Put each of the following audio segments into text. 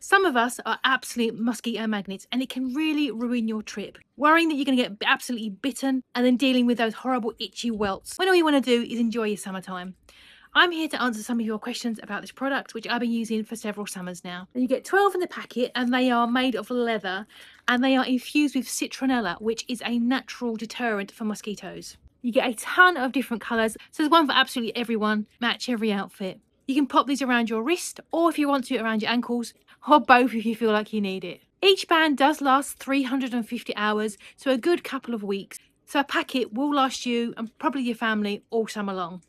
Some of us are absolute mosquito magnets and it can really ruin your trip. Worrying that you're going to get absolutely bitten and then dealing with those horrible itchy welts when all you want to do is enjoy your summertime. I'm here to answer some of your questions about this product, which I've been using for several summers now. And you get 12 in the packet and they are made of leather and they are infused with citronella, which is a natural deterrent for mosquitoes. You get a ton of different colours, so there's one for absolutely everyone, match every outfit. You can pop these around your wrist or if you want to around your ankles, or both if you feel like you need it. Each band does last 350 hours, so a good couple of weeks. So a packet will last you and probably your family all summer long.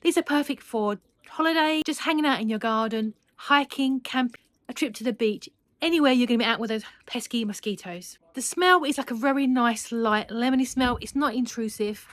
These are perfect for holiday, just hanging out in your garden, hiking, camping, a trip to the beach, anywhere you're going to be out with those pesky mosquitoes. The smell is like a very nice, light, lemony smell. It's not intrusive.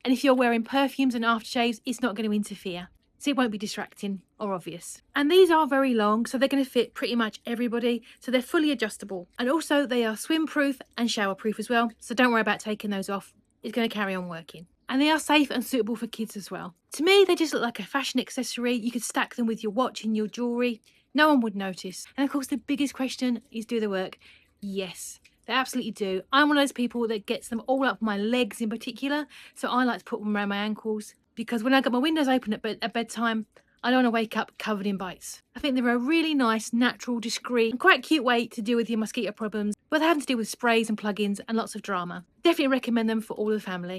And if you're wearing perfumes and aftershaves, it's not going to interfere. So it won't be distracting or obvious. And these are very long, so they're going to fit pretty much everybody. So they're fully adjustable. And also they are swim proof and shower proof as well. So don't worry about taking those off. It's going to carry on working. And they are safe and suitable for kids as well. To me, they just look like a fashion accessory. You could stack them with your watch and your jewellery. No one would notice. And of course, the biggest question is, do they work? Yes, they absolutely do. I'm one of those people that gets them all up my legs in particular. So I like to put them around my ankles because when I got my windows open at bedtime, I don't want to wake up covered in bites. I think they're a really nice, natural, discreet and quite cute way to deal with your mosquito problems without having to deal with sprays and plugins and lots of drama. Definitely recommend them for all the family.